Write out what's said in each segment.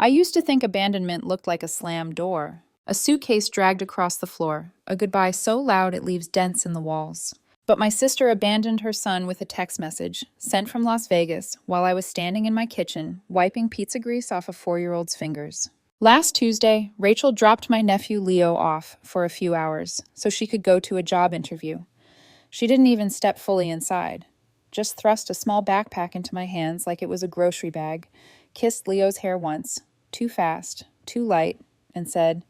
I used to think abandonment looked like a slammed door, a suitcase dragged across the floor, a goodbye so loud it leaves dents in the walls. But my sister abandoned her son with a text message, sent from Las Vegas, while I was standing in my kitchen, wiping pizza grease off a 4-year-old's fingers. Last Tuesday, Rachel dropped my nephew Leo off for a few hours so she could go to a job interview. She didn't even step fully inside, just thrust a small backpack into my hands like it was a grocery bag, kissed Leo's hair once, too fast, too light, and said,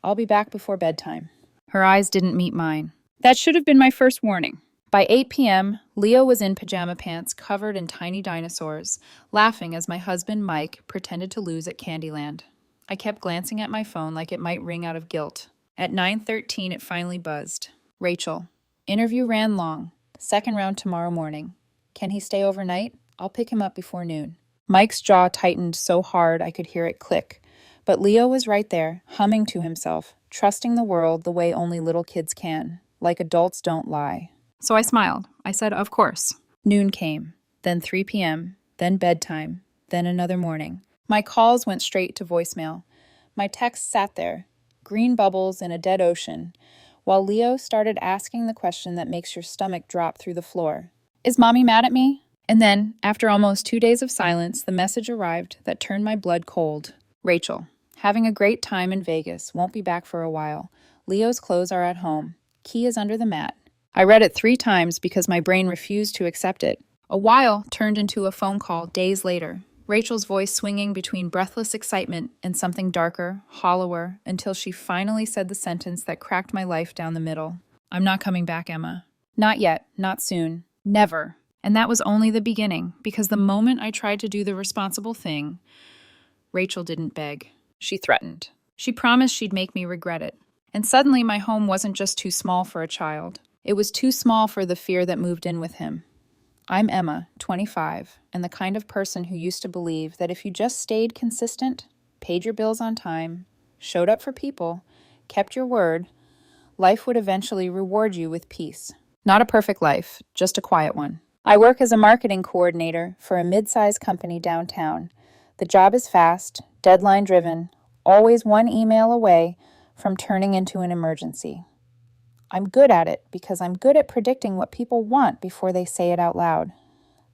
"I'll be back before bedtime." Her eyes didn't meet mine. That should have been my first warning. By 8 p.m., Leo was in pajama pants covered in tiny dinosaurs, laughing as my husband, Mike, pretended to lose at Candyland. I kept glancing at my phone like it might ring out of guilt. At 9:13, it finally buzzed. "Rachel, interview ran long. Second round tomorrow morning. Can he stay overnight? I'll pick him up before noon." Mike's jaw tightened so hard I could hear it click. But Leo was right there, humming to himself, trusting the world the way only little kids can, like adults don't lie. So I smiled. I said, "Of course." Noon came, then 3 p.m., then bedtime, then another morning. My calls went straight to voicemail. My texts sat there, green bubbles in a dead ocean, while Leo started asking the question that makes your stomach drop through the floor. "Is Mommy mad at me?" And then, after almost 2 days of silence, the message arrived that turned my blood cold. "Rachel, having a great time in Vegas, won't be back for a while. Leo's clothes are at home. Key is under the mat." I read it 3 times because my brain refused to accept it. A while turned into a phone call days later, Rachel's voice swinging between breathless excitement and something darker, hollower, until she finally said the sentence that cracked my life down the middle. "I'm not coming back, Emma. Not yet, not soon, never." And that was only the beginning, because the moment I tried to do the responsible thing, Rachel didn't beg. She threatened. She promised she'd make me regret it. And suddenly my home wasn't just too small for a child. It was too small for the fear that moved in with him. I'm Emma, 25, and the kind of person who used to believe that if you just stayed consistent, paid your bills on time, showed up for people, kept your word, life would eventually reward you with peace. Not a perfect life, just a quiet one. I work as a marketing coordinator for a mid-sized company downtown. The job is fast, deadline-driven, always one email away from turning into an emergency. I'm good at it because I'm good at predicting what people want before they say it out loud.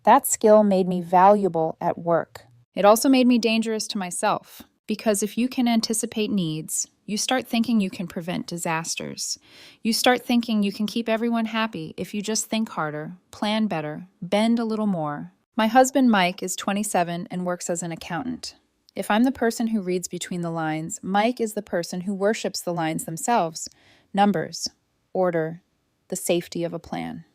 That skill made me valuable at work. It also made me dangerous to myself, because if you can anticipate needs, you start thinking you can prevent disasters. You start thinking you can keep everyone happy if you just think harder, plan better, bend a little more. My husband, Mike, is 27 and works as an accountant. If I'm the person who reads between the lines, Mike is the person who worships the lines themselves. Numbers, order, the safety of a plan.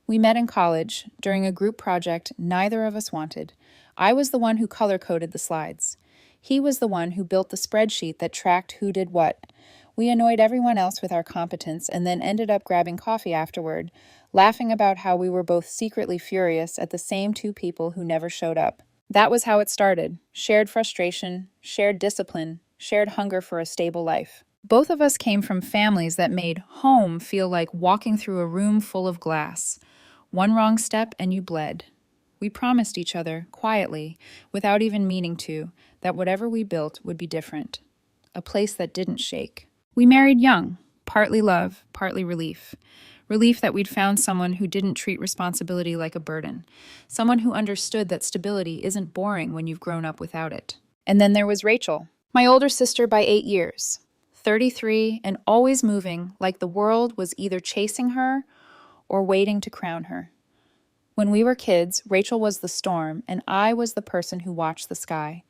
We met in college during a group project neither of us wanted. I was the one who color-coded the slides. He was the one who built the spreadsheet that tracked who did what. We annoyed everyone else with our competence and then ended up grabbing coffee afterward, laughing about how we were both secretly furious at the same 2 people who never showed up. That was how it started. Shared frustration, shared discipline, shared hunger for a stable life. Both of us came from families that made home feel like walking through a room full of glass. One wrong step and you bled. We promised each other, quietly, without even meaning to, that whatever we built would be different. A place that didn't shake. We married young, partly love, partly relief. Relief that we'd found someone who didn't treat responsibility like a burden. Someone who understood that stability isn't boring when you've grown up without it. And then there was Rachel, my older sister by 8 years. 33 and always moving, like the world was either chasing her or waiting to crown her. When we were kids, Rachel was the storm, and I was the person who watched the sky,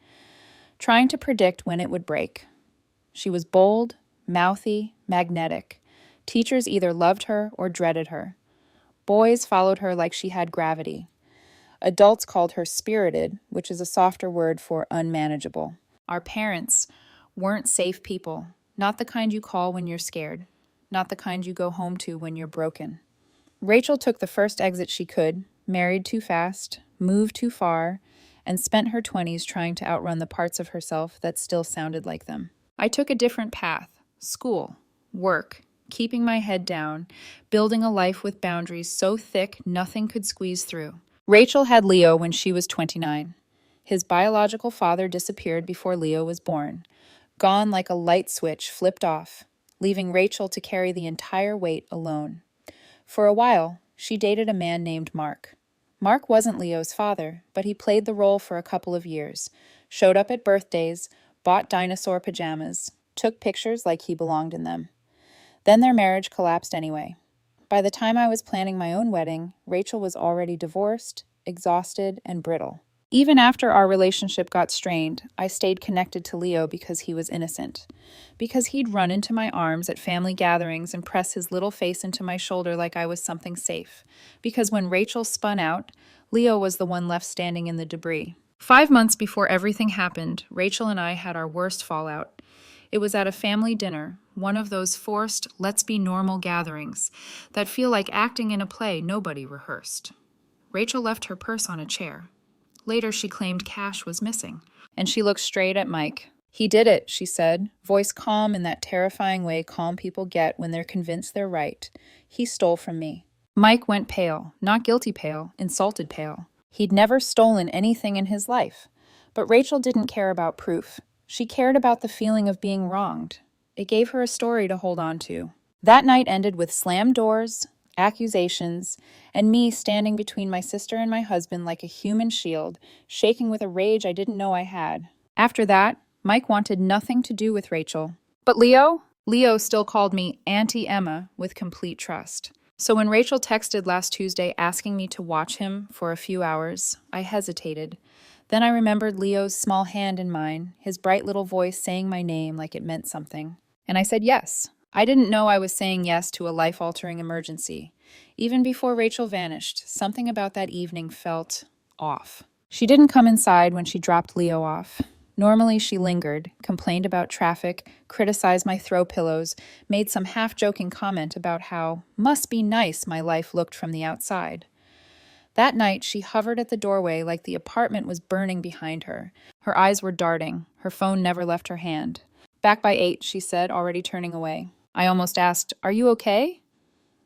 trying to predict when it would break. She was bold, mouthy, magnetic. Teachers either loved her or dreaded her. Boys followed her like she had gravity. Adults called her spirited, which is a softer word for unmanageable. Our parents weren't safe people, not the kind you call when you're scared, not the kind you go home to when you're broken. Rachel took the first exit she could, married too fast, moved too far, and spent her 20s trying to outrun the parts of herself that still sounded like them. I took a different path: school, work, keeping my head down, building a life with boundaries so thick nothing could squeeze through. Rachel had Leo when she was 29. His biological father disappeared before Leo was born, gone like a light switch flipped off, leaving Rachel to carry the entire weight alone. For a while, she dated a man named Mark. Mark wasn't Leo's father, but he played the role for a couple of years, showed up at birthdays, bought dinosaur pajamas, took pictures like he belonged in them. Then their marriage collapsed anyway. By the time I was planning my own wedding, Rachel was already divorced, exhausted, and brittle. Even after our relationship got strained, I stayed connected to Leo because he was innocent. Because he'd run into my arms at family gatherings and press his little face into my shoulder like I was something safe. Because when Rachel spun out, Leo was the one left standing in the debris. 5 months before everything happened, Rachel and I had our worst fallout. It was at a family dinner, one of those forced, let's be normal gatherings that feel like acting in a play nobody rehearsed. Rachel left her purse on a chair. Later, she claimed cash was missing, and she looked straight at Mike. "He did it," she said, voice calm in that terrifying way calm people get when they're convinced they're right. "He stole from me." Mike went pale, not guilty pale, insulted pale. He'd never stolen anything in his life. But Rachel didn't care about proof. She cared about the feeling of being wronged. It gave her a story to hold on to. That night ended with slammed doors, accusations, and me standing between my sister and my husband like a human shield, shaking with a rage I didn't know I had. After that, Mike wanted nothing to do with Rachel. But Leo still called me Auntie Emma with complete trust. So when Rachel texted last Tuesday asking me to watch him for a few hours, I hesitated. Then I remembered Leo's small hand in mine, his bright little voice saying my name like it meant something. And I said yes. I didn't know I was saying yes to a life-altering emergency. Even before Rachel vanished, something about that evening felt off. She didn't come inside when she dropped Leo off. Normally she lingered, complained about traffic, criticized my throw pillows, made some half-joking comment about how must be nice my life looked from the outside. That night she hovered at the doorway like the apartment was burning behind her. Her eyes were darting. Her phone never left her hand. "Back by 8, she said, already turning away. I almost asked, "Are you okay?"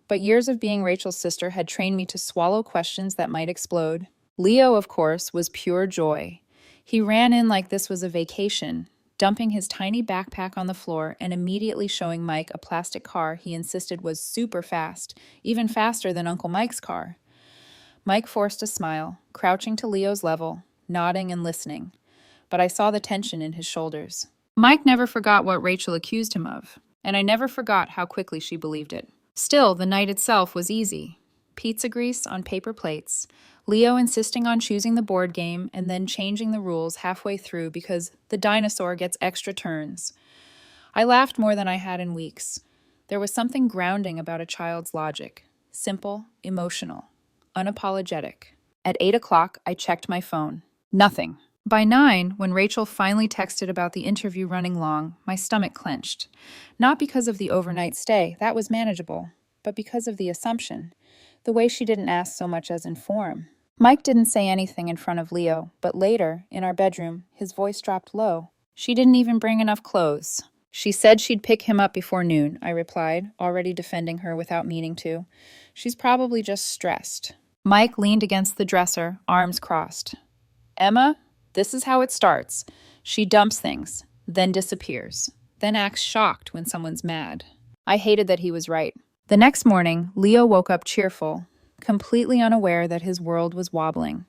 But years of being Rachel's sister had trained me to swallow questions that might explode. Leo, of course, was pure joy. He ran in like this was a vacation, dumping his tiny backpack on the floor and immediately showing Mike a plastic car he insisted was super fast, even faster than Uncle Mike's car. Mike forced a smile, crouching to Leo's level, nodding and listening. But I saw the tension in his shoulders. Mike never forgot what Rachel accused him of, and I never forgot how quickly she believed it. Still, the night itself was easy. Pizza grease on paper plates, Leo insisting on choosing the board game and then changing the rules halfway through because the dinosaur gets extra turns. I laughed more than I had in weeks. There was something grounding about a child's logic. Simple, emotional, unapologetic. At 8 o'clock, I checked my phone. Nothing. By 9, when Rachel finally texted about the interview running long, my stomach clenched. Not because of the overnight stay, that was manageable, but because of the assumption. The way she didn't ask so much as inform. Mike didn't say anything in front of Leo, but later, in our bedroom, his voice dropped low. "She didn't even bring enough clothes." "She said she'd pick him up before noon," I replied, already defending her without meaning to. "She's probably just stressed." Mike leaned against the dresser, arms crossed. "Emma, this is how it starts. She dumps things, then disappears, then acts shocked when someone's mad." I hated that he was right. The next morning, Leo woke up cheerful, completely unaware that his world was wobbling.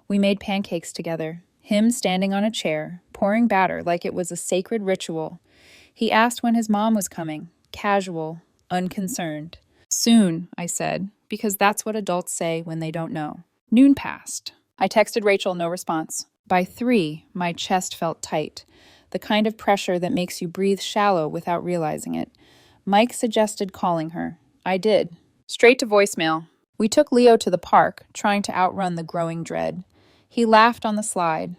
We made pancakes together, him standing on a chair, pouring batter like it was a sacred ritual. He asked when his mom was coming, casual, unconcerned. "Soon," I said, because that's what adults say when they don't know. Noon passed. I texted Rachel, no response. By 3, my chest felt tight, the kind of pressure that makes you breathe shallow without realizing it. Mike suggested calling her. I did. Straight to voicemail. We took Leo to the park, trying to outrun the growing dread. He laughed on the slide.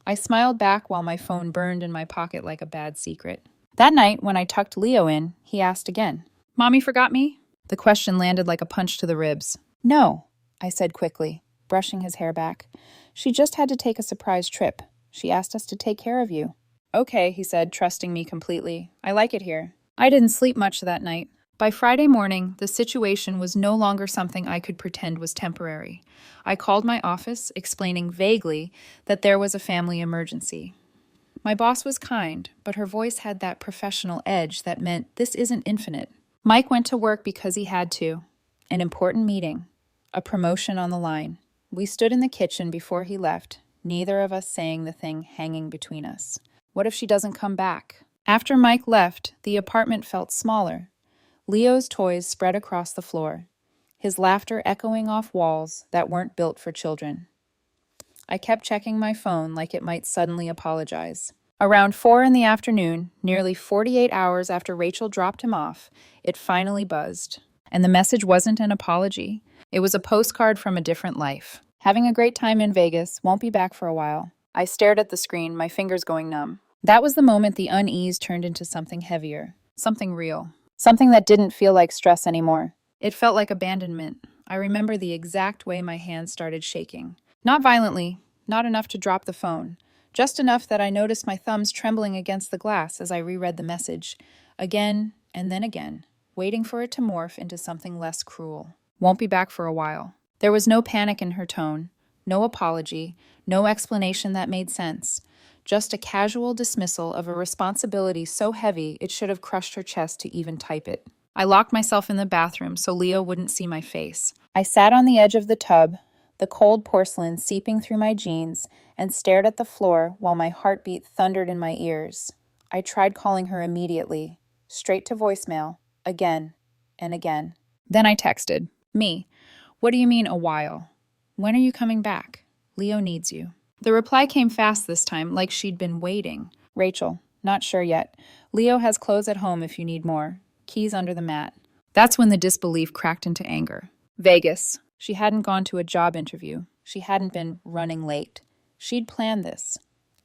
I smiled back while my phone burned in my pocket like a bad secret. That night, when I tucked Leo in, he asked again. "Mommy forgot me?" The question landed like a punch to the ribs. "No," I said quickly, brushing his hair back. "She just had to take a surprise trip. She asked us to take care of you." "Okay," he said, trusting me completely. "I like it here." I didn't sleep much that night. By Friday morning, the situation was no longer something I could pretend was temporary. I called my office, explaining vaguely that there was a family emergency. My boss was kind, but her voice had that professional edge that meant this isn't infinite. Mike went to work because he had to. An important meeting. A promotion on the line. We stood in the kitchen before he left, neither of us saying the thing hanging between us. What if she doesn't come back? After Mike left, the apartment felt smaller. Leo's toys spread across the floor, his laughter echoing off walls that weren't built for children. I kept checking my phone like it might suddenly apologize. Around 4 in the afternoon, nearly 48 hours after Rachel dropped him off, it finally buzzed. And the message wasn't an apology. It was a postcard from a different life. Having a great time in Vegas, won't be back for a while. I stared at the screen, my fingers going numb. That was the moment the unease turned into something heavier, something real, something that didn't feel like stress anymore. It felt like abandonment. I remember the exact way my hands started shaking. Not violently, not enough to drop the phone, just enough that I noticed my thumbs trembling against the glass as I reread the message, again and then again, waiting for it to morph into something less cruel. Won't be back for a while. There was no panic in her tone, no apology, no explanation that made sense, just a casual dismissal of a responsibility so heavy it should have crushed her chest to even type it. I locked myself in the bathroom so Leo wouldn't see my face. I sat on the edge of the tub, the cold porcelain seeping through my jeans, and stared at the floor while my heartbeat thundered in my ears. I tried calling her immediately, straight to voicemail, again and again. Then I texted, "Me, what do you mean a while? When are you coming back? Leo needs you." The reply came fast this time, like she'd been waiting. "Rachel, not sure yet. Leo has clothes at home if you need more. Keys under the mat." That's when the disbelief cracked into anger. Vegas. She hadn't gone to a job interview. She hadn't been running late. She'd planned this.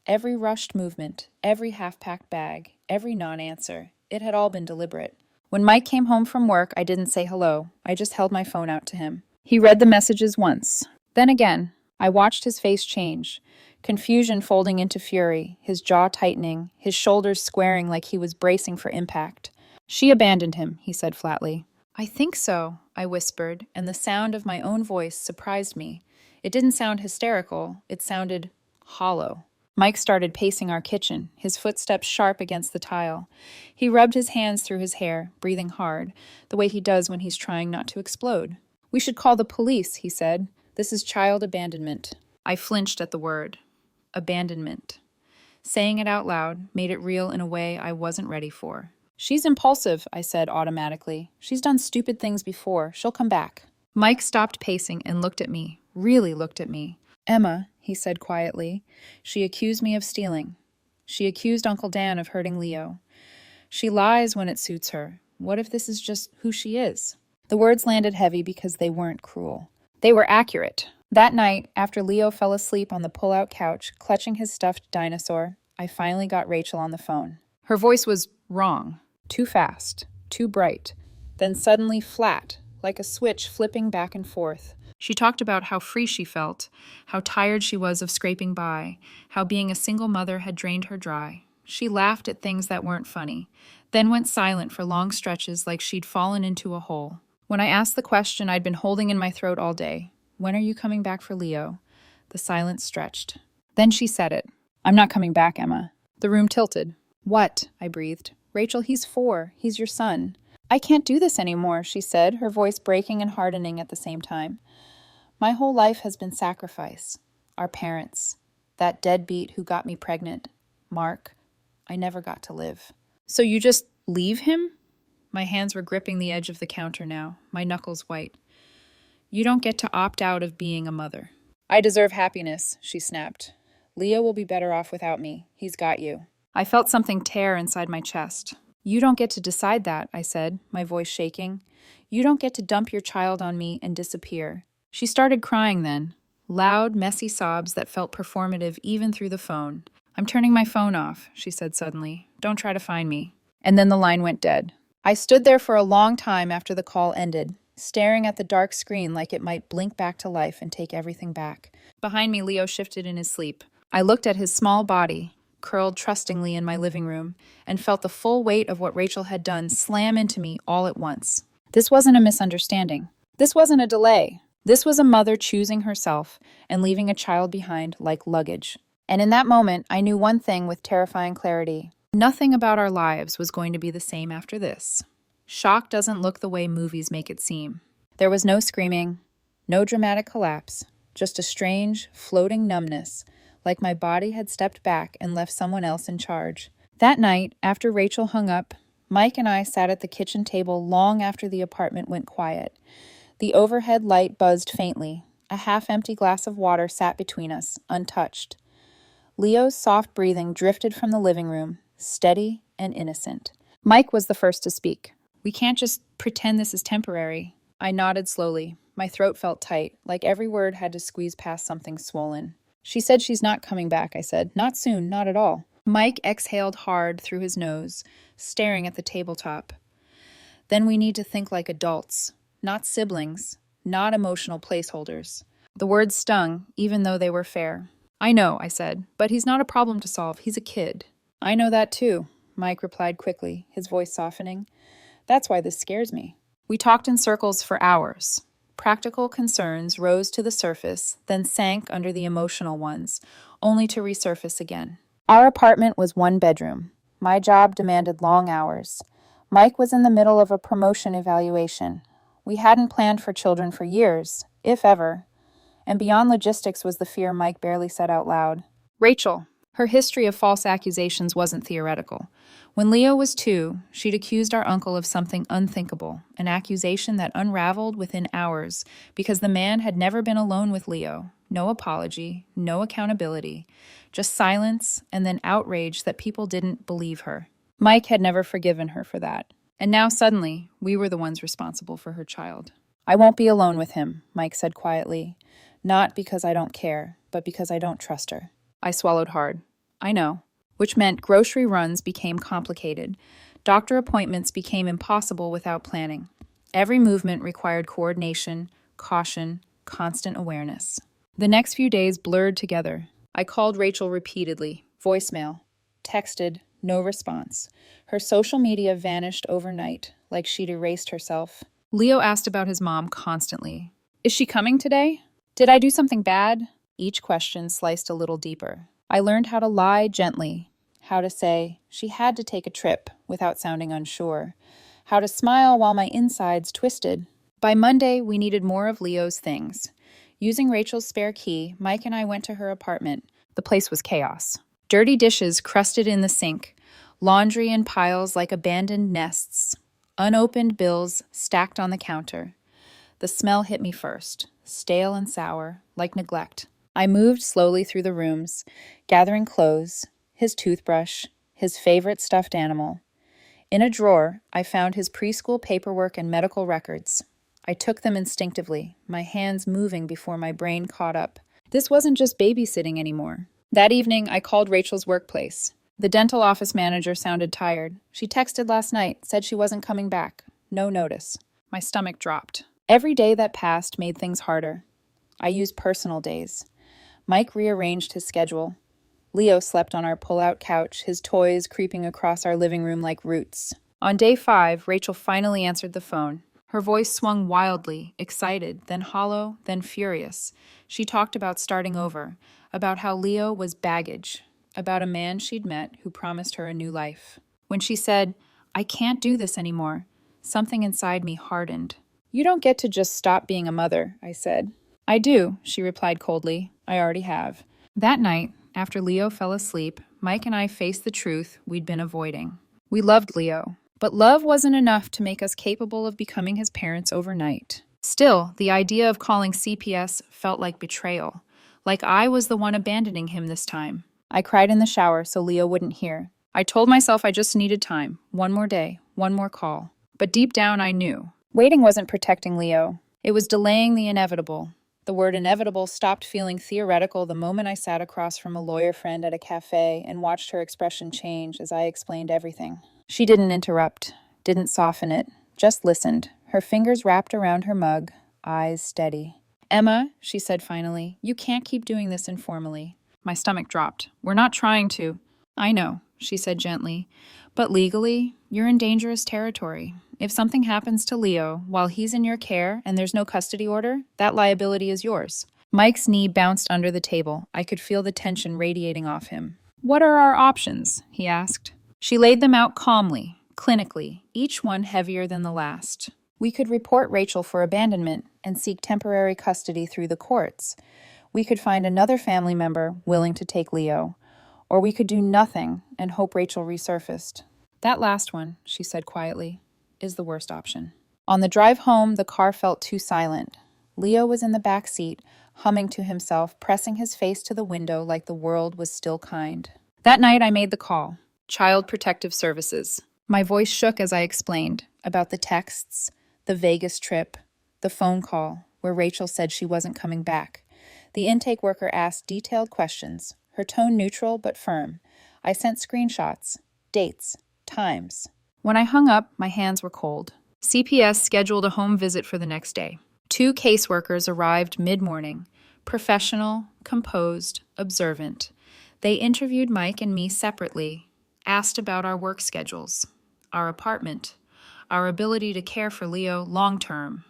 Every rushed movement, every half-packed bag, every non-answer, it had all been deliberate. When Mike came home from work, I didn't say hello. I just held my phone out to him. He read the messages once. Then again, I watched his face change. Confusion folding into fury, his jaw tightening, his shoulders squaring like he was bracing for impact. "She abandoned him," he said flatly. "I think so," I whispered, and the sound of my own voice surprised me. It didn't sound hysterical, it sounded hollow. Mike started pacing our kitchen, his footsteps sharp against the tile. He rubbed his hands through his hair, breathing hard, the way he does when he's trying not to explode. "We should call the police," he said. "This is child abandonment." I flinched at the word. Abandonment. Saying it out loud made it real in a way I wasn't ready for. "She's impulsive," I said automatically. "She's done stupid things before. She'll come back." Mike stopped pacing and looked at me, really looked at me. "Emma," he said quietly, "she accused me of stealing. She accused Uncle Dan of hurting Leo. She lies when it suits her. What if this is just who she is?" The words landed heavy because they weren't cruel. They were accurate. That night, after Leo fell asleep on the pull-out couch, clutching his stuffed dinosaur, I finally got Rachel on the phone. Her voice was wrong. Too fast, too bright, then suddenly flat, like a switch flipping back and forth. She talked about how free she felt, how tired she was of scraping by, how being a single mother had drained her dry. She laughed at things that weren't funny, then went silent for long stretches like she'd fallen into a hole. When I asked the question I'd been holding in my throat all day, "When are you coming back for Leo?" the silence stretched. Then she said it. "I'm not coming back, Emma." The room tilted. "What?" I breathed. "Rachel, he's 4. He's your son." "I can't do this anymore," she said, her voice breaking and hardening at the same time. "My whole life has been sacrifice. Our parents. That deadbeat who got me pregnant. Mark. I never got to live." "So you just leave him?" My hands were gripping the edge of the counter now, my knuckles white. "You don't get to opt out of being a mother." "I deserve happiness," she snapped. "Leo will be better off without me. He's got you." I felt something tear inside my chest. "You don't get to decide that," I said, my voice shaking. "You don't get to dump your child on me and disappear." She started crying then, loud, messy sobs that felt performative even through the phone. "I'm turning my phone off," she said suddenly. "Don't try to find me." And then the line went dead. I stood there for a long time after the call ended, staring at the dark screen like it might blink back to life and take everything back. Behind me, Leo shifted in his sleep. I looked at his small body, curled trustingly in my living room and felt the full weight of what Rachel had done slam into me all at once. This wasn't a misunderstanding. This wasn't a delay. This was a mother choosing herself and leaving a child behind like luggage. And in that moment, I knew one thing with terrifying clarity. Nothing about our lives was going to be the same after this. Shock doesn't look the way movies make it seem. There was no screaming, no dramatic collapse, just a strange, floating numbness, like my body had stepped back and left someone else in charge. That night, after Rachel hung up, Mike and I sat at the kitchen table long after the apartment went quiet. The overhead light buzzed faintly. A half-empty glass of water sat between us, untouched. Leo's soft breathing drifted from the living room, steady and innocent. Mike was the first to speak. "We can't just pretend this is temporary." I nodded slowly. My throat felt tight, like every word had to squeeze past something swollen. "She said she's not coming back," I said. "Not soon, not at all." Mike exhaled hard through his nose, staring at the tabletop. "Then we need to think like adults, not siblings, not emotional placeholders." The words stung, even though they were fair. "I know," I said, "but he's not a problem to solve. He's a kid." "I know that too," Mike replied quickly, his voice softening. "That's why this scares me." We talked in circles for hours. Practical concerns rose to the surface, then sank under the emotional ones, only to resurface again. Our apartment was one bedroom. My job demanded long hours. Mike was in the middle of a promotion evaluation. We hadn't planned for children for years, if ever. And beyond logistics was the fear Mike barely said out loud. Rachel. Her history of false accusations wasn't theoretical. When Leo was 2, she'd accused our uncle of something unthinkable, an accusation that unraveled within hours because the man had never been alone with Leo. No apology, no accountability, just silence and then outrage that people didn't believe her. Mike had never forgiven her for that. And now suddenly, we were the ones responsible for her child. "I won't be alone with him," Mike said quietly. "Not because I don't care, but because I don't trust her." I swallowed hard. "I know." Which meant grocery runs became complicated. Doctor appointments became impossible without planning. Every movement required coordination, caution, constant awareness. The next few days blurred together. I called Rachel repeatedly. Voicemail. Texted. No response. Her social media vanished overnight, like she'd erased herself. Leo asked about his mom constantly. "Is she coming today? Did I do something bad?" Each question sliced a little deeper. I learned how to lie gently, how to say she had to take a trip without sounding unsure, how to smile while my insides twisted. By Monday, we needed more of Leo's things. Using Rachel's spare key, Mike and I went to her apartment. The place was chaos. Dirty dishes crusted in the sink, laundry in piles like abandoned nests, unopened bills stacked on the counter. The smell hit me first, stale and sour, like neglect. I moved slowly through the rooms, gathering clothes, his toothbrush, his favorite stuffed animal. In a drawer, I found his preschool paperwork and medical records. I took them instinctively, my hands moving before my brain caught up. This wasn't just babysitting anymore. That evening, I called Rachel's workplace. The dental office manager sounded tired. She texted last night, said she wasn't coming back. No notice. My stomach dropped. Every day that passed made things harder. I used personal days. Mike rearranged his schedule. Leo slept on our pull-out couch, his toys creeping across our living room like roots. On day 5, Rachel finally answered the phone. Her voice swung wildly, excited, then hollow, then furious. She talked about starting over, about how Leo was baggage, about a man she'd met who promised her a new life. When she said, "I can't do this anymore," something inside me hardened. "You don't get to just stop being a mother," I said. "I do," she replied coldly. "I already have." That night, after Leo fell asleep, Mike and I faced the truth we'd been avoiding. We loved Leo, but love wasn't enough to make us capable of becoming his parents overnight. Still, the idea of calling CPS felt like betrayal, like I was the one abandoning him this time. I cried in the shower so Leo wouldn't hear. I told myself I just needed time, one more day, one more call. But deep down I knew. Waiting wasn't protecting Leo. It was delaying the inevitable. The word inevitable stopped feeling theoretical the moment I sat across from a lawyer friend at a cafe and watched her expression change as I explained everything. She didn't interrupt, didn't soften it, just listened, her fingers wrapped around her mug, eyes steady. "Emma," she said finally, "you can't keep doing this informally." My stomach dropped. "We're not trying to." I know, she said gently, but legally, you're in dangerous territory. If something happens to Leo while he's in your care and there's no custody order, that liability is yours. Mike's knee bounced under the table. I could feel the tension radiating off him. What are our options? He asked. She laid them out calmly, clinically, each one heavier than the last. We could report Rachel for abandonment and seek temporary custody through the courts. We could find another family member willing to take Leo. Or we could do nothing and hope Rachel resurfaced. That last one, she said quietly, is the worst option. On the drive home, the car felt too silent. Leo was in the back seat, humming to himself, pressing his face to the window like the world was still kind. That night, I made the call. Child Protective Services. My voice shook as I explained about the texts, the Vegas trip, the phone call where Rachel said she wasn't coming back. The intake worker asked detailed questions, her tone neutral but firm. I sent screenshots, dates, times. When I hung up, my hands were cold. CPS scheduled a home visit for the next day. 2 caseworkers arrived mid-morning, professional, composed, observant. They interviewed Mike and me separately, asked about our work schedules, our apartment, our ability to care for Leo long-term.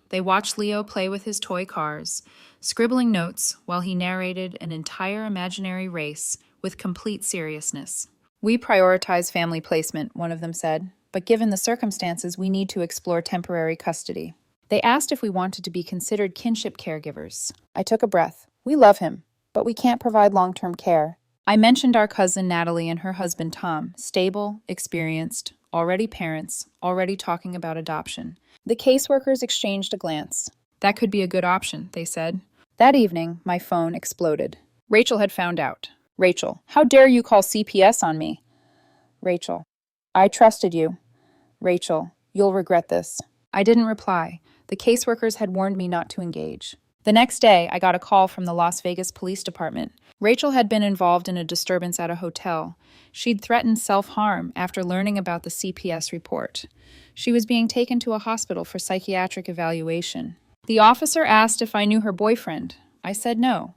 They watched Leo play with his toy cars, scribbling notes while he narrated an entire imaginary race with complete seriousness. We prioritize family placement, one of them said, but given the circumstances, we need to explore temporary custody. They asked if we wanted to be considered kinship caregivers. I took a breath. We love him, but we can't provide long-term care. I mentioned our cousin Natalie and her husband Tom, stable, experienced, already parents, already talking about adoption. The caseworkers exchanged a glance. That could be a good option, they said. That evening, my phone exploded. Rachel had found out. Rachel, how dare you call CPS on me? Rachel, I trusted you. Rachel, you'll regret this. I didn't reply. The caseworkers had warned me not to engage. The next day, I got a call from the Las Vegas Police Department. Rachel had been involved in a disturbance at a hotel. She'd threatened self-harm after learning about the CPS report. She was being taken to a hospital for psychiatric evaluation. The officer asked if I knew her boyfriend. I said no.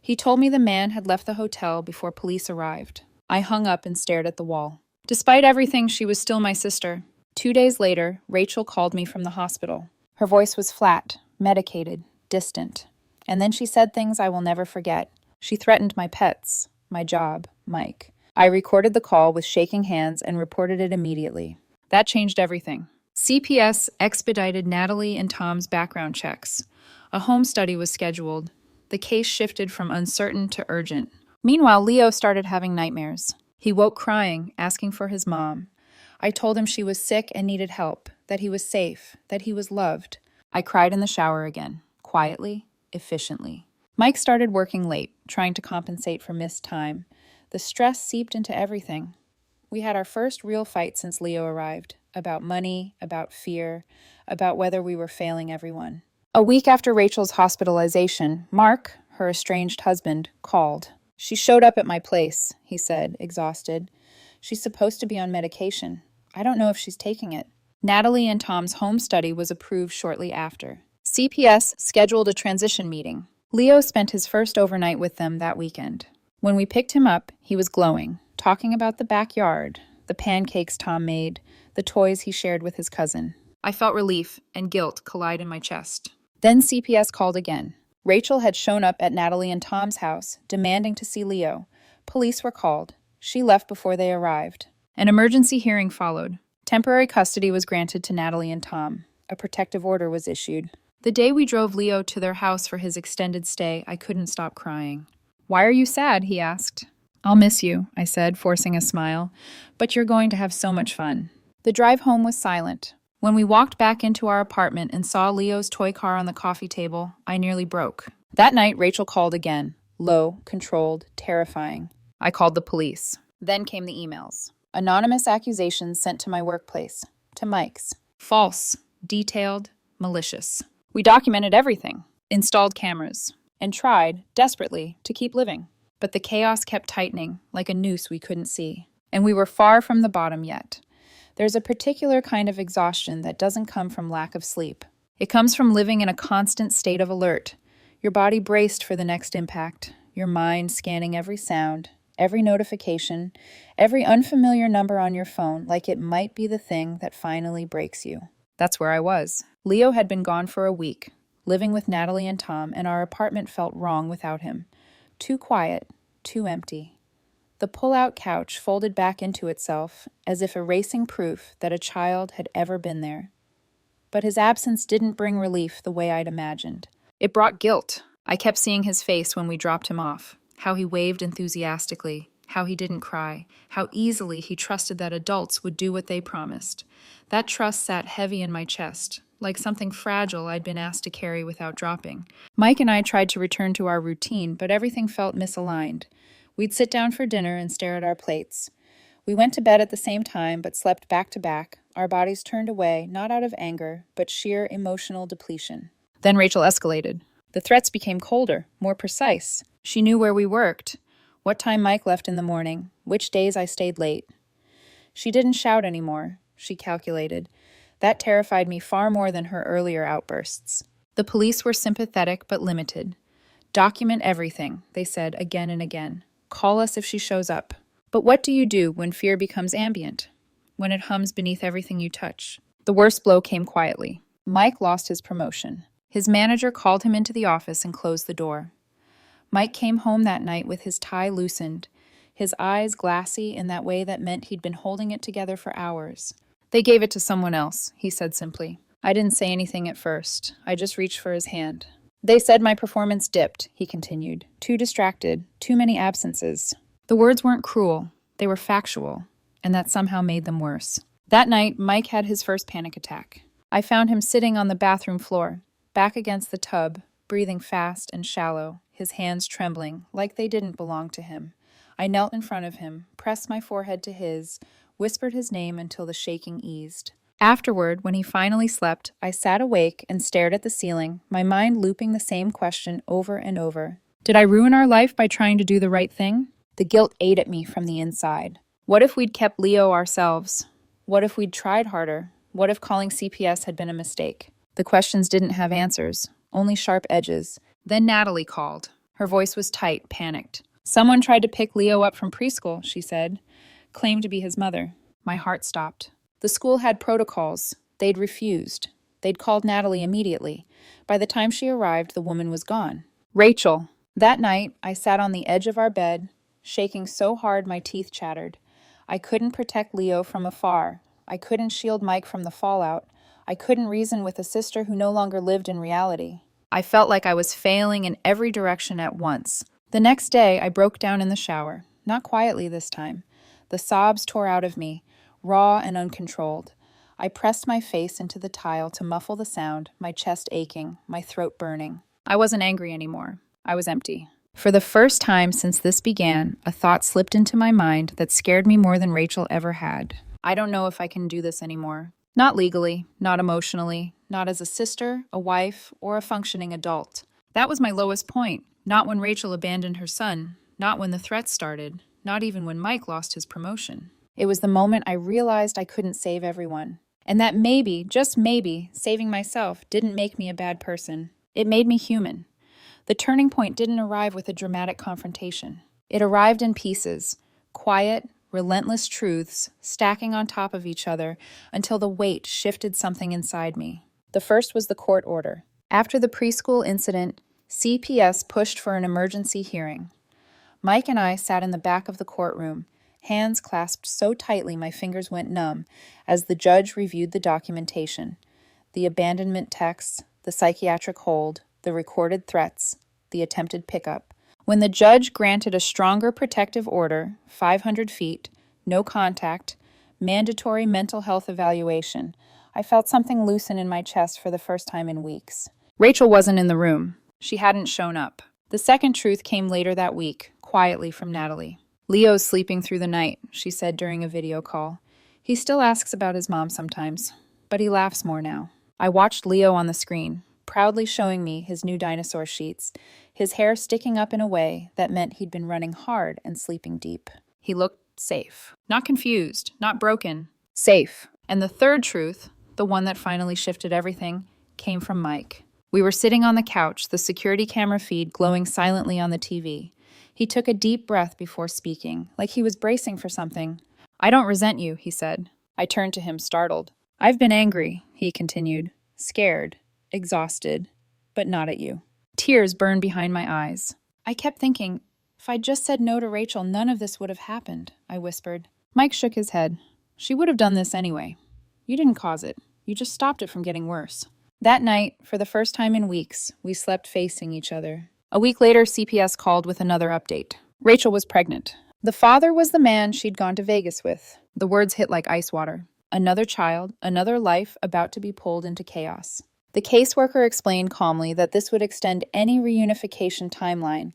He told me the man had left the hotel before police arrived. I hung up and stared at the wall. Despite everything, she was still my sister. 2 days later, Rachel called me from the hospital. Her voice was flat, medicated, distant. And then she said things I will never forget. She threatened my pets, my job, Mike. I recorded the call with shaking hands and reported it immediately. That changed everything. CPS expedited Natalie and Tom's background checks. A home study was scheduled. The case shifted from uncertain to urgent. Meanwhile, Leo started having nightmares. He woke crying, asking for his mom. I told him she was sick and needed help, that he was safe, that he was loved. I cried in the shower again, quietly, efficiently. Mike started working late, trying to compensate for missed time. The stress seeped into everything. We had our first real fight since Leo arrived, about money, about fear, about whether we were failing everyone. A week after Rachel's hospitalization, Mark, her estranged husband, called. She showed up at my place, he said, exhausted. She's supposed to be on medication. I don't know if she's taking it. Natalie and Tom's home study was approved shortly after. CPS scheduled a transition meeting. Leo spent his first overnight with them that weekend. When we picked him up, he was glowing, talking about the backyard, the pancakes Tom made, the toys he shared with his cousin. I felt relief and guilt collide in my chest. Then CPS called again. Rachel had shown up at Natalie and Tom's house, demanding to see Leo. Police were called. She left before they arrived. An emergency hearing followed. Temporary custody was granted to Natalie and Tom. A protective order was issued. The day we drove Leo to their house for his extended stay, I couldn't stop crying. Why are you sad? He asked. I'll miss you, I said, forcing a smile. But you're going to have so much fun. The drive home was silent. When we walked back into our apartment and saw Leo's toy car on the coffee table, I nearly broke. That night, Rachel called again. Low, controlled, terrifying. I called the police. Then came the emails. Anonymous accusations sent to my workplace. To Mike's. False, detailed, malicious. We documented everything. Installed cameras. And tried, desperately, to keep living. But the chaos kept tightening, like a noose we couldn't see. And we were far from the bottom yet. There's a particular kind of exhaustion that doesn't come from lack of sleep. It comes from living in a constant state of alert, your body braced for the next impact, your mind scanning every sound, every notification, every unfamiliar number on your phone, like it might be the thing that finally breaks you. That's where I was. Leo had been gone for a week, living with Natalie and Tom, and our apartment felt wrong without him. Too quiet, too empty. The pull-out couch folded back into itself, as if erasing proof that a child had ever been there. But his absence didn't bring relief the way I'd imagined. It brought guilt. I kept seeing his face when we dropped him off, how he waved enthusiastically, how he didn't cry, how easily he trusted that adults would do what they promised. That trust sat heavy in my chest, like something fragile I'd been asked to carry without dropping. Mike and I tried to return to our routine, but everything felt misaligned. We'd sit down for dinner and stare at our plates. We went to bed at the same time, but slept back to back, our bodies turned away, not out of anger, but sheer emotional depletion. Then Rachel escalated. The threats became colder, more precise. She knew where we worked, what time Mike left in the morning, which days I stayed late. She didn't shout anymore, she calculated. That terrified me far more than her earlier outbursts. The police were sympathetic but limited. Document everything, they said again and again. Call us if she shows up. But what do you do when fear becomes ambient? When it hums beneath everything you touch? The worst blow came quietly. Mike lost his promotion. His manager called him into the office and closed the door. Mike came home that night with his tie loosened, his eyes glassy in that way that meant he'd been holding it together for hours. They gave it to someone else, he said simply. I didn't say anything at first. I just reached for his hand. They said my performance dipped, he continued. Too distracted, too many absences. The words weren't cruel, they were factual, and that somehow made them worse. That night, Mike had his first panic attack. I found him sitting on the bathroom floor, back against the tub, breathing fast and shallow, his hands trembling, like they didn't belong to him. I knelt in front of him, pressed my forehead to his, whispered his name until the shaking eased. Afterward, when he finally slept, I sat awake and stared at the ceiling, my mind looping the same question over and over. Did I ruin our life by trying to do the right thing? The guilt ate at me from the inside. What if we'd kept Leo ourselves? What if we'd tried harder? What if calling CPS had been a mistake? The questions didn't have answers, only sharp edges. Then Natalie called. Her voice was tight, panicked. Someone tried to pick Leo up from preschool, she said. Claimed to be his mother. My heart stopped. The school had protocols. They'd refused. They'd called Natalie immediately. By the time she arrived, the woman was gone. Rachel. That night, I sat on the edge of our bed, shaking so hard my teeth chattered. I couldn't protect Leo from afar. I couldn't shield Mike from the fallout. I couldn't reason with a sister who no longer lived in reality. I felt like I was failing in every direction at once. The next day, I broke down in the shower. Not quietly this time. The sobs tore out of me, raw and uncontrolled. I pressed my face into the tile to muffle the sound, my chest aching, my throat burning. I wasn't angry anymore. I was empty. For the first time since this began, a thought slipped into my mind that scared me more than Rachel ever had. I don't know if I can do this anymore. Not legally, not emotionally, not as a sister, a wife, or a functioning adult. That was my lowest point. Not when Rachel abandoned her son, not when the threats started, not even when Mike lost his promotion. It was the moment I realized I couldn't save everyone. And that maybe, just maybe, saving myself didn't make me a bad person. It made me human. The turning point didn't arrive with a dramatic confrontation. It arrived in pieces, quiet, relentless truths stacking on top of each other until the weight shifted something inside me. The first was the court order. After the preschool incident, CPS pushed for an emergency hearing. Mike and I sat in the back of the courtroom, hands clasped so tightly my fingers went numb as the judge reviewed the documentation, the abandonment texts, the psychiatric hold, the recorded threats, the attempted pickup. When the judge granted a stronger protective order, 500 feet, no contact, mandatory mental health evaluation, I felt something loosen in my chest for the first time in weeks. Rachel wasn't in the room. She hadn't shown up. The second truth came later that week, quietly from Natalie. Leo's sleeping through the night, she said during a video call. He still asks about his mom sometimes, but he laughs more now. I watched Leo on the screen, proudly showing me his new dinosaur sheets, his hair sticking up in a way that meant he'd been running hard and sleeping deep. He looked safe. Not confused, not broken. Safe. And the third truth, the one that finally shifted everything, came from Mike. We were sitting on the couch, the security camera feed glowing silently on the TV. He took a deep breath before speaking, like he was bracing for something. "I don't resent you," he said. I turned to him, startled. "I've been angry," he continued, "scared, exhausted, but not at you." Tears burned behind my eyes. I kept thinking, if I'd just said no to Rachel, none of this would have happened, I whispered. Mike shook his head. "She would have done this anyway. You didn't cause it. You just stopped it from getting worse." That night, for the first time in weeks, we slept facing each other. A week later, CPS called with another update. Rachel was pregnant. The father was the man she'd gone to Vegas with. The words hit like ice water. Another child, another life about to be pulled into chaos. The caseworker explained calmly that this would extend any reunification timeline,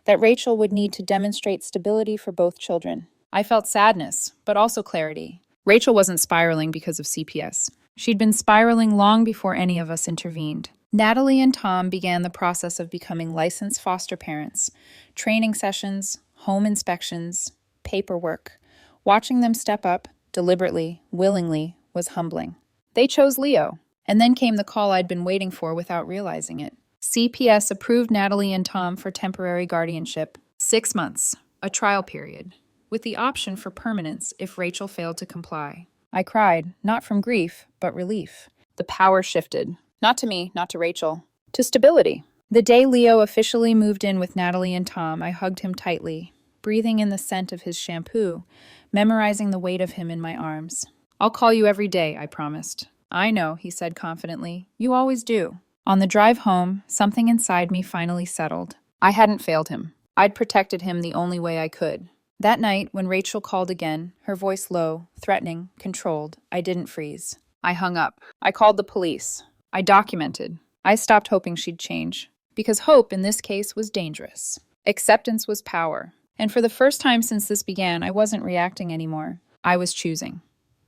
that Rachel would need to demonstrate stability for both children. I felt sadness, but also clarity. Rachel wasn't spiraling because of CPS. She'd been spiraling long before any of us intervened. Natalie and Tom began the process of becoming licensed foster parents. Training sessions, home inspections, paperwork. Watching them step up, deliberately, willingly, was humbling. They chose Leo. And then came the call I'd been waiting for without realizing it. CPS approved Natalie and Tom for temporary guardianship. 6 months, a trial period, with the option for permanence if Rachel failed to comply. I cried, not from grief, but relief. The power shifted. Not to me, not to Rachel. To stability. The day Leo officially moved in with Natalie and Tom, I hugged him tightly, breathing in the scent of his shampoo, memorizing the weight of him in my arms. "I'll call you every day," I promised. "I know," he said confidently. "You always do." On the drive home, something inside me finally settled. I hadn't failed him. I'd protected him the only way I could. That night, when Rachel called again, her voice low, threatening, controlled, I didn't freeze. I hung up. I called the police. I documented. I stopped hoping she'd change. Because hope, in this case, was dangerous. Acceptance was power. And for the first time since this began, I wasn't reacting anymore. I was choosing.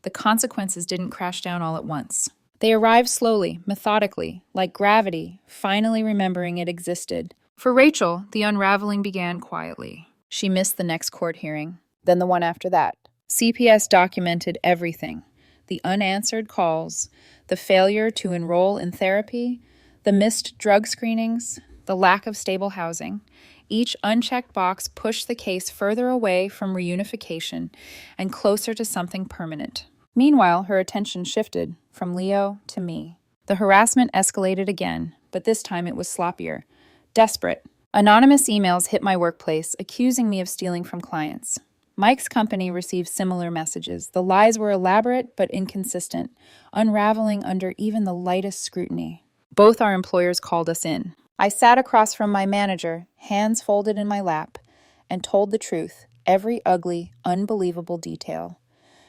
The consequences didn't crash down all at once. They arrived slowly, methodically, like gravity, finally remembering it existed. For Rachel, the unraveling began quietly. She missed the next court hearing, then the one after that. CPS documented everything. The unanswered calls, the failure to enroll in therapy, the missed drug screenings, the lack of stable housing. Each unchecked box pushed the case further away from reunification and closer to something permanent. Meanwhile, her attention shifted from Leo to me. The harassment escalated again, but this time it was sloppier. Desperate. Anonymous emails hit my workplace, accusing me of stealing from clients. Mike's company received similar messages. The lies were elaborate but inconsistent, unraveling under even the lightest scrutiny. Both our employers called us in. I sat across from my manager, hands folded in my lap, and told the truth, every ugly, unbelievable detail.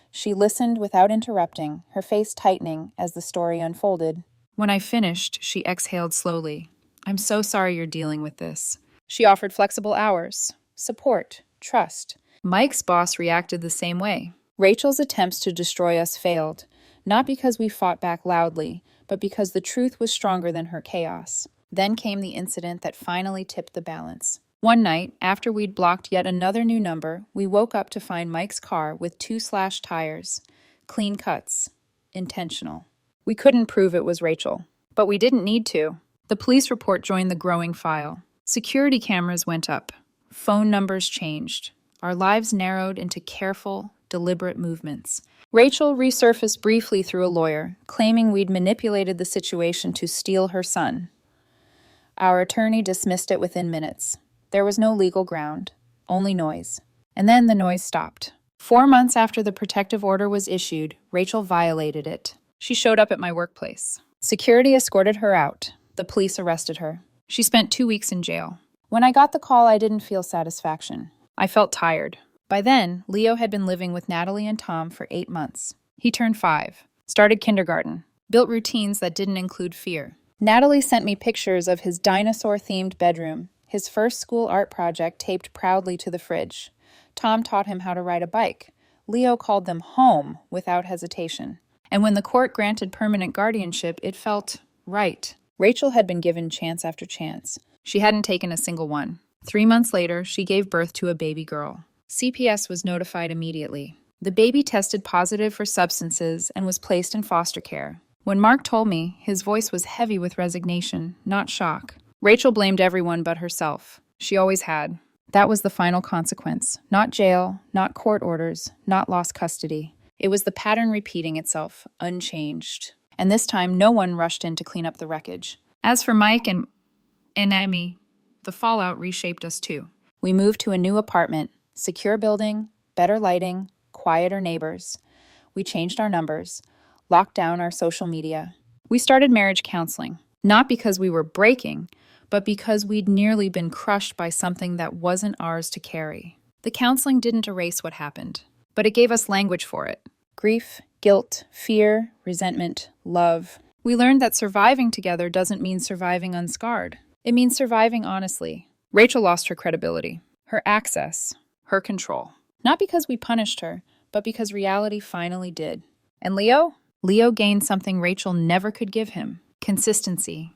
She listened without interrupting, her face tightening as the story unfolded. When I finished, she exhaled slowly. "I'm so sorry you're dealing with this." She offered flexible hours, support, trust. Mike's boss reacted the same way. Rachel's attempts to destroy us failed, not because we fought back loudly, but because the truth was stronger than her chaos. Then came the incident that finally tipped the balance. One night, after we'd blocked yet another new number, we woke up to find Mike's car with 2 slashed tires. Clean cuts. Intentional. We couldn't prove it was Rachel, but we didn't need to. The police report joined the growing file. Security cameras went up. Phone numbers changed. Our lives narrowed into careful, deliberate movements. Rachel resurfaced briefly through a lawyer, claiming we'd manipulated the situation to steal her son. Our attorney dismissed it within minutes. There was no legal ground, only noise. And then the noise stopped. 4 months after the protective order was issued, Rachel violated it. She showed up at my workplace. Security escorted her out. The police arrested her. She spent 2 weeks in jail. When I got the call, I didn't feel satisfaction. I felt tired. By then, Leo had been living with Natalie and Tom for 8 months. He turned 5, started kindergarten, built routines that didn't include fear. Natalie sent me pictures of his dinosaur-themed bedroom, his first school art project taped proudly to the fridge. Tom taught him how to ride a bike. Leo called them home without hesitation. And when the court granted permanent guardianship, it felt right. Rachel had been given chance after chance. She hadn't taken a single one. 3 months later, she gave birth to a baby girl. CPS was notified immediately. The baby tested positive for substances and was placed in foster care. When Mark told me, his voice was heavy with resignation, not shock. Rachel blamed everyone but herself. She always had. That was the final consequence. Not jail, not court orders, not lost custody. It was the pattern repeating itself, unchanged. And this time, no one rushed in to clean up the wreckage. As for Mike and Amy, the fallout reshaped us too. We moved to a new apartment, secure building, better lighting, quieter neighbors. We changed our numbers, locked down our social media. We started marriage counseling, not because we were breaking, but because we'd nearly been crushed by something that wasn't ours to carry. The counseling didn't erase what happened, but it gave us language for it. Grief, guilt, fear, resentment, love. We learned that surviving together doesn't mean surviving unscarred. It means surviving honestly. Rachel lost her credibility, her access, her control. Not because we punished her, but because reality finally did. And Leo? Leo gained something Rachel never could give him: consistency.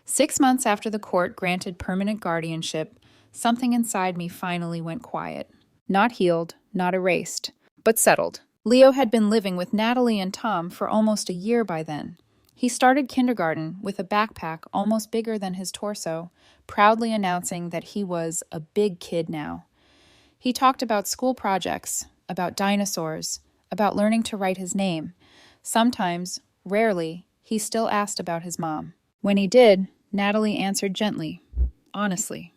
6 months after the court granted permanent guardianship, something inside me finally went quiet. Not healed, not erased, but settled. Leo had been living with Natalie and Tom for almost a year by then. He started kindergarten with a backpack almost bigger than his torso, proudly announcing that he was a big kid now. He talked about school projects, about dinosaurs, about learning to write his name. Sometimes, rarely, he still asked about his mom. When he did, Natalie answered gently, honestly,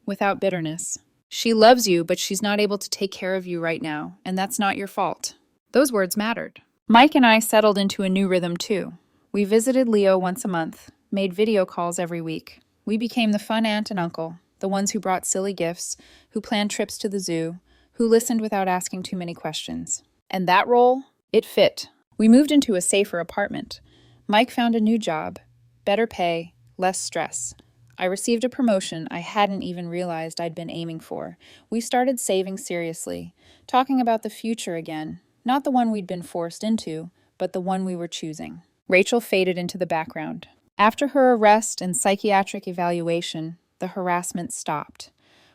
without bitterness. She loves you, but she's not able to take care of you right now, and that's not your fault. Those words mattered. Mike and I settled into a new rhythm too. We visited Leo once a month, made video calls every week. We became the fun aunt and uncle, the ones who brought silly gifts, who planned trips to the zoo, who listened without asking too many questions. And that role, it fit. We moved into a safer apartment. Mike found a new job, better pay, less stress. I received a promotion I hadn't even realized I'd been aiming for. We started saving seriously, talking about the future again, not the one we'd been forced into, but the one we were choosing. Rachel faded into the background. After her arrest and psychiatric evaluation, the harassment stopped.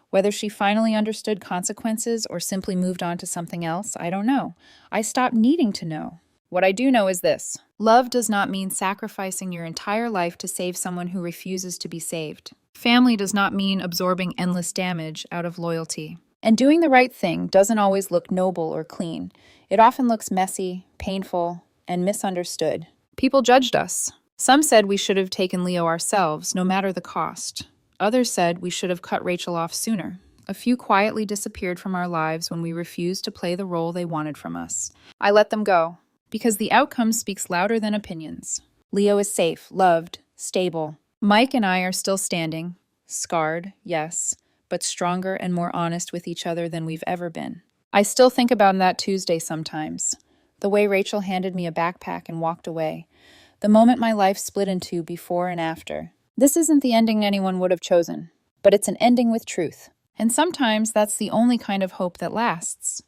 Whether she finally understood consequences or simply moved on to something else, I don't know. I stopped needing to know. What I do know is this: love does not mean sacrificing your entire life to save someone who refuses to be saved. Family does not mean absorbing endless damage out of loyalty. And doing the right thing doesn't always look noble or clean. It often looks messy, painful, and misunderstood. People judged us. Some said we should have taken Leo ourselves, no matter the cost. Others said we should have cut Rachel off sooner. A few quietly disappeared from our lives when we refused to play the role they wanted from us. I let them go, because the outcome speaks louder than opinions. Leo is safe, loved, stable. Mike and I are still standing, scarred, yes, but stronger and more honest with each other than we've ever been. I still think about that Tuesday sometimes, the way Rachel handed me a backpack and walked away, the moment my life split in two before and after. This isn't the ending anyone would have chosen, but it's an ending with truth. And sometimes that's the only kind of hope that lasts.